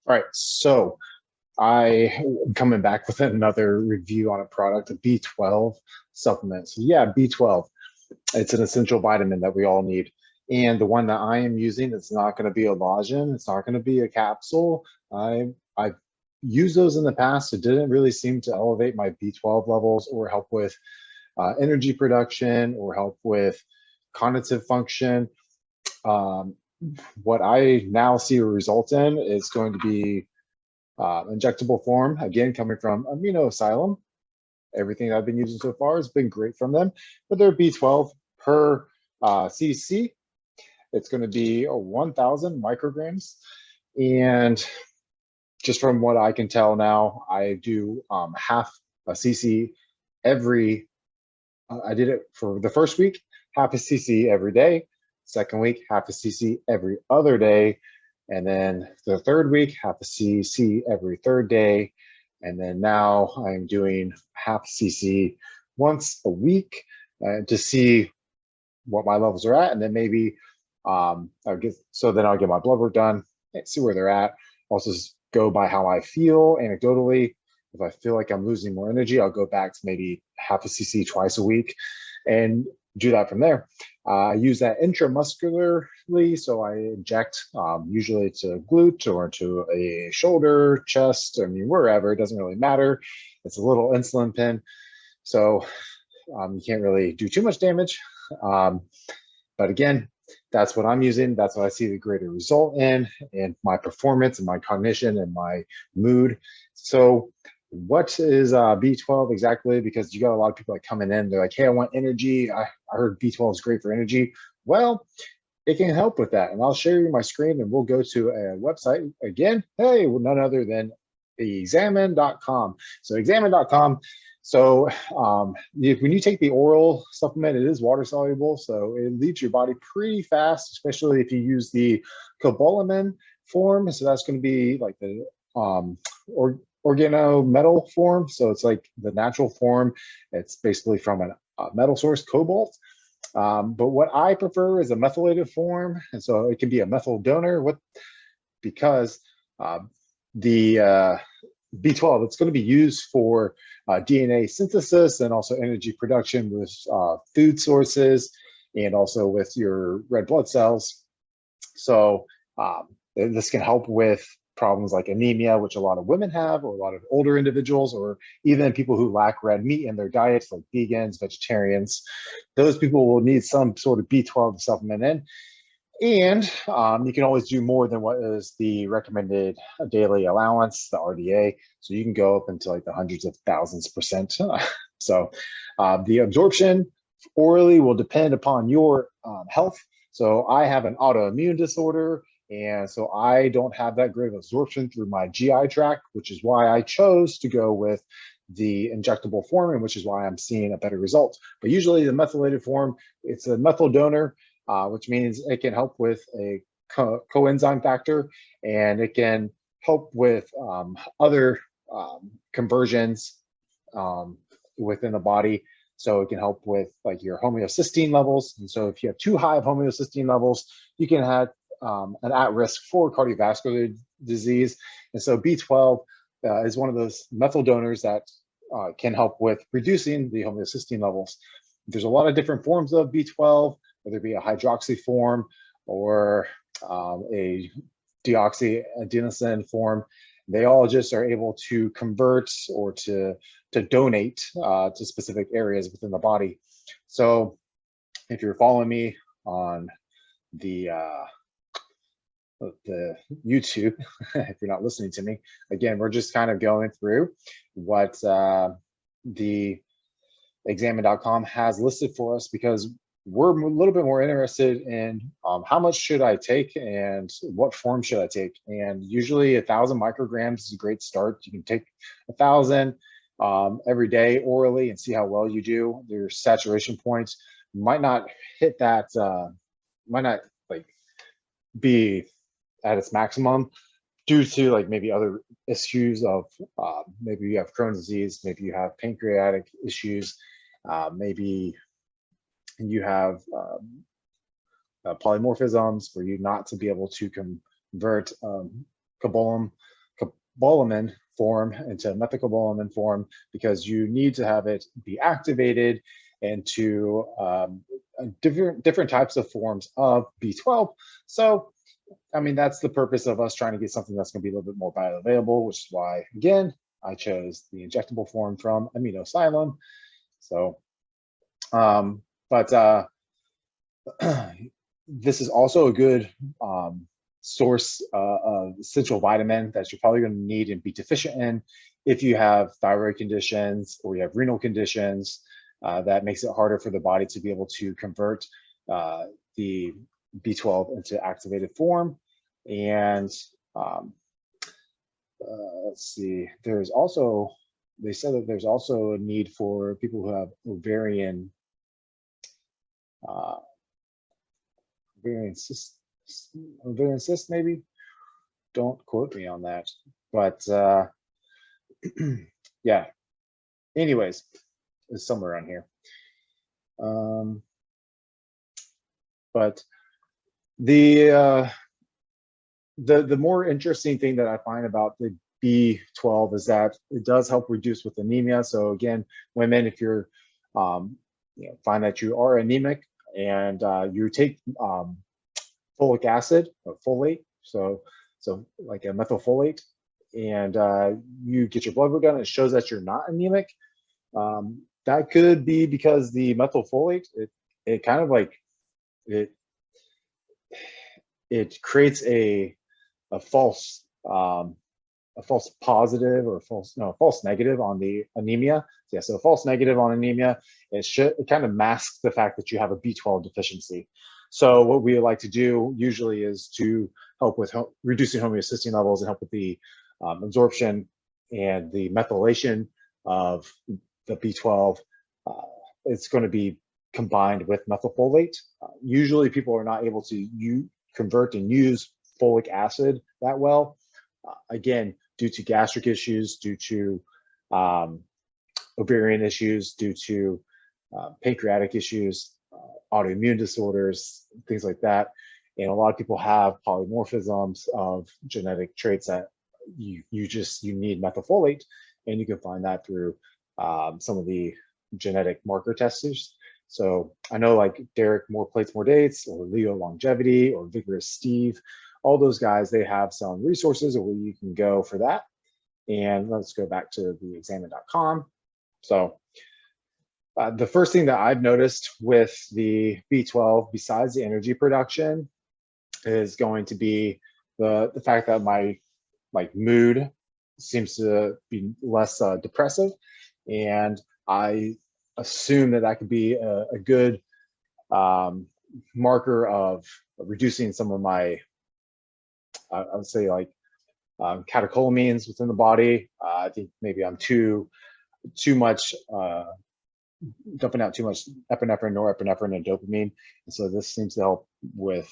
All right, so I'm coming back with another review on a product, a B12 supplement. So yeah, B12, it's an essential vitamin that we all need. And the one that I am using, it's not going to be a lozenge, it's not going to be a capsule. I've used those in the past. It didn't really seem to elevate my B12 levels or help with energy production or help with cognitive function. Um, what I now see a result in is going to be injectable form, again, coming from Amino Asylum. Everything I've been using so far has been great from them, but they're B12 per cc. It's going to be 1,000 micrograms. And just from what I can tell now, I do half a cc every, I did it for the first week, half a cc every day. Second week, half a cc every other day. And then the third week, half a cc every third day. And then now I'm doing half a cc once a week to see what my levels are at. And then maybe I'll get my blood work done, see where they're at. Also go by how I feel anecdotally. If I feel like I'm losing more energy, I'll go back to maybe half a cc twice a week and do that from there. I use that intramuscularly, so I inject usually to glute or to a shoulder, chest, I mean, wherever, it doesn't really matter. It's a little insulin pen, so you can't really do too much damage. But again, that's what I'm using. That's what I see the greater result in my performance and my cognition and my mood. So what is B12 exactly? Because you got a lot of people like coming in, they're like, hey, I want energy. I heard B12 is great for energy. Well, it can help with that. And I'll share you my screen and we'll go to a website again. Hey, well, none other than examine.com. So examine.com. So when you take the oral supplement, it is water soluble. So it leaves your body pretty fast, especially if you use the cobalamin form. So that's going to be like the organometal form. So it's like the natural form. It's basically from a metal source, cobalt. But what I prefer is a methylated form. And so it can be a methyl donor because the B12, it's going to be used for DNA synthesis and also energy production with food sources and also with your red blood cells. So this can help with problems like anemia, which a lot of women have, or a lot of older individuals, or even people who lack red meat in their diets, like vegans, vegetarians. Those people will need some sort of B12 supplement in. And you can always do more than what is the recommended daily allowance, the RDA. So you can go up into like the hundreds of thousands percent. So the absorption orally will depend upon your health. So I have an autoimmune disorder, and so I don't have that great of absorption through my GI tract, which is why I chose to go with the injectable form, and which is why I'm seeing a better result. But usually the methylated form, it's a methyl donor, which means it can help with a coenzyme factor, and it can help with other conversions within the body. So it can help with like your homeocysteine levels. And so if you have too high of homeocysteine levels, you can have an at-risk for cardiovascular disease. And so B12 is one of those methyl donors that can help with reducing the homeocysteine levels. There's a lot of different forms of B12, whether it be a hydroxy form or a deoxyadenosine form. They all just are able to convert or to donate to specific areas within the body. So if you're following me on the YouTube, if you're not listening to me, again, we're just kind of going through what the examine.com has listed for us, because we're a little bit more interested in how much should I take and what form should I take. And usually 1,000 micrograms is a great start. You can take 1,000 every day orally and see how well you do. Your saturation points might not hit that, might not like be at its maximum due to like maybe other issues of maybe you have Crohn's disease, maybe you have pancreatic issues, maybe you have polymorphisms for you not to be able to convert cobalamin form into methylcobalamin form, because you need to have it be activated into different types of forms of B12. So, I mean, that's the purpose of us trying to get something that's going to be a little bit more bioavailable, which is why, again, I chose the injectable form from Amino Asylum. So, this is also a good source of essential vitamin that you're probably going to need and be deficient in if you have thyroid conditions or you have renal conditions. That makes it harder for the body to be able to convert the B12 into activated form. And let's see, there's also, they said that there's also a need for people who have ovarian cyst, maybe. Don't quote me on that, but yeah. Anyways, it's somewhere around here. But the more interesting thing that I find about the B12 is that it does help reduce with anemia. So again, women, if you're find that you are anemic and you take folic acid or folate, so like a methylfolate, and you get your blood work done, it shows that you're not anemic. That could be because the methylfolate, it kind of like it creates a false positive or false negative on the anemia. Yeah, so a false negative on anemia, it kind of masks the fact that you have a B12 deficiency. So what we like to do usually is to help with reducing homeostasis levels and help with the absorption and the methylation of the B12. It's going to be combined with methylfolate. Usually people are not able to convert and use folic acid that well. Again, due to gastric issues, due to ovarian issues, due to pancreatic issues, autoimmune disorders, things like that. And a lot of people have polymorphisms of genetic traits that you need methylfolate, and you can find that through some of the genetic marker testers. So I know like Derek More Plates More Dates, or Leo Longevity, or Vigorous Steve, all those guys, they have some resources where you can go for that. And let's go back to the examine.com. So the first thing that I've noticed with the B12, besides the energy production, is going to be the fact that my mood seems to be less depressive, and I assume that could be a good marker of reducing some of my, I would say, like catecholamines within the body. I think maybe I'm too much dumping out too much epinephrine, norepinephrine, and dopamine, and so this seems to help with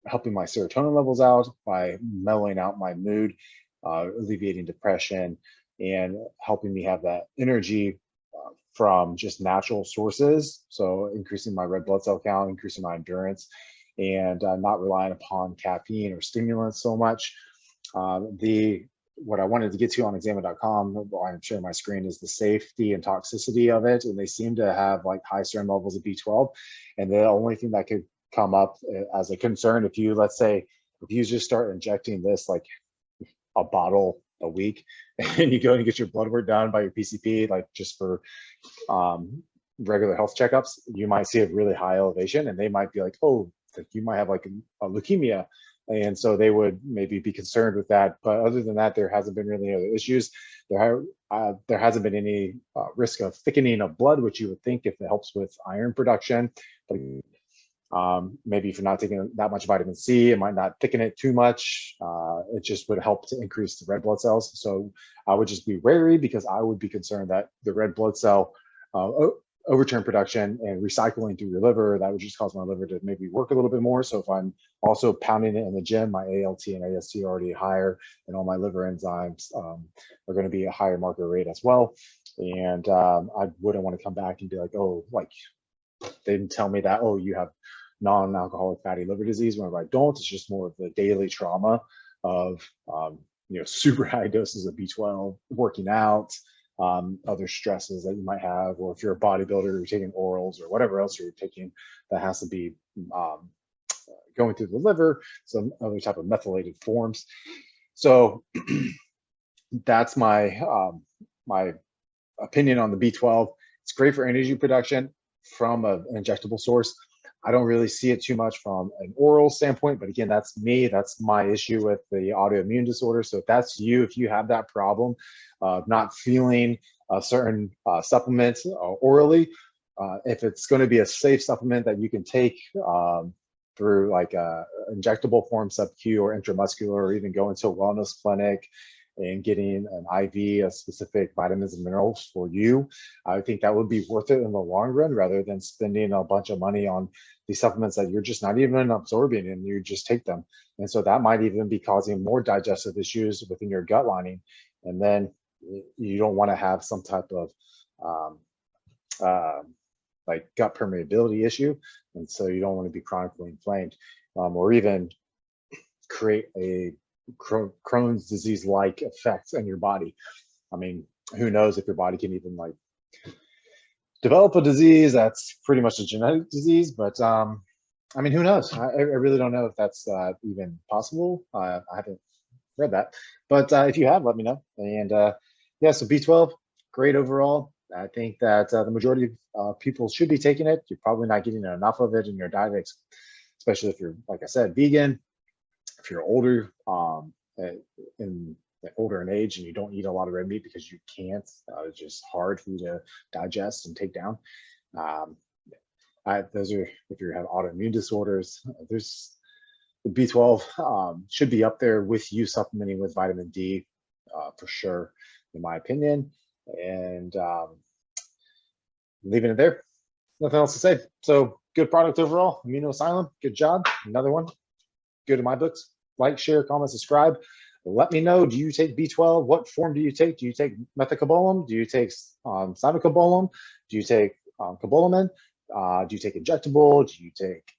helping my serotonin levels out by mellowing out my mood, alleviating depression, and helping me have that energy from just natural sources. So increasing my red blood cell count, increasing my endurance, and not relying upon caffeine or stimulants so much. What I wanted to get to on examine.com, I'm sharing my screen, is the safety and toxicity of it. And they seem to have like high serum levels of B12. And the only thing that could come up as a concern, if you, let's say, if you just start injecting this like a bottle a week, and you go and get your blood work done by your PCP, like just for regular health checkups, you might see a really high elevation, and they might be like, oh, you might have like a leukemia. And so they would maybe be concerned with that. But other than that, there hasn't been really other issues. There hasn't been any risk of thickening of blood, which you would think if it helps with iron production. But maybe if you're not taking that much vitamin C, it might not thicken it too much. It just would help to increase the red blood cells. So I would just be wary, because I would be concerned that the red blood cell overturn production and recycling through your liver, that would just cause my liver to maybe work a little bit more. So if I'm also pounding it in the gym, my ALT and AST are already higher, and all my liver enzymes are going to be a higher marker rate as well. And I wouldn't want to come back and be like, oh, like they didn't tell me that, oh, you have non-alcoholic fatty liver disease, whenever I don't. It's just more of the daily trauma of super high doses of B12, working out, other stresses that you might have, or if you're a bodybuilder, you're taking orals or whatever else you're taking that has to be going through the liver, some other type of methylated forms. So that's my my opinion on the B12. It's great for energy production from an injectable source. I don't really see it too much from an oral standpoint, but again, that's me. That's my issue with the autoimmune disorder. So if that's you, if you have that problem of not feeling a certain supplement orally, if it's going to be a safe supplement that you can take through like a injectable form, sub-Q or intramuscular, or even go into a wellness clinic and getting an IV of specific vitamins and minerals for you, I think that would be worth it in the long run, rather than spending a bunch of money on these supplements that you're just not even absorbing and you just take them. And so that might even be causing more digestive issues within your gut lining. And then you don't want to have some type of like gut permeability issue. And so you don't want to be chronically inflamed, or even create a Crohn's disease-like effects on your body. I mean, who knows if your body can even like develop a disease that's pretty much a genetic disease, but I mean, who knows? I really don't know if that's even possible. I haven't read that, but if you have, let me know. And yeah, so B12, great overall. I think that the majority of people should be taking it. You're probably not getting enough of it in your diet, especially if you're, like I said, vegan. If you're older, older in age, and you don't eat a lot of red meat because you can't, it's just hard for you to digest and take down. Those are, if you have autoimmune disorders, there's the B12 should be up there with you supplementing with vitamin D for sure, in my opinion. And leaving it there. Nothing else to say. So good product overall. Amino Asylum, good job. Another one. Good in my books. Like, share, comment, subscribe. Let me know, do you take B12? What form do you take? Do you take methylcobalamin? Do you take cyanocobalamin? Do you take cobalamin? Do you take injectable? Do you take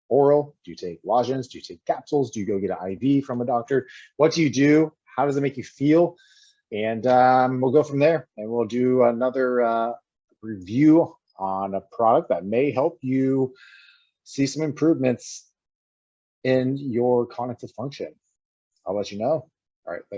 oral? Do you take lozenges? Do you take capsules? Do you go get an IV from a doctor? What do you do? How does it make you feel? And we'll go from there, and we'll do another review on a product that may help you see some improvements in your cognitive function. I'll let you know. All right, later.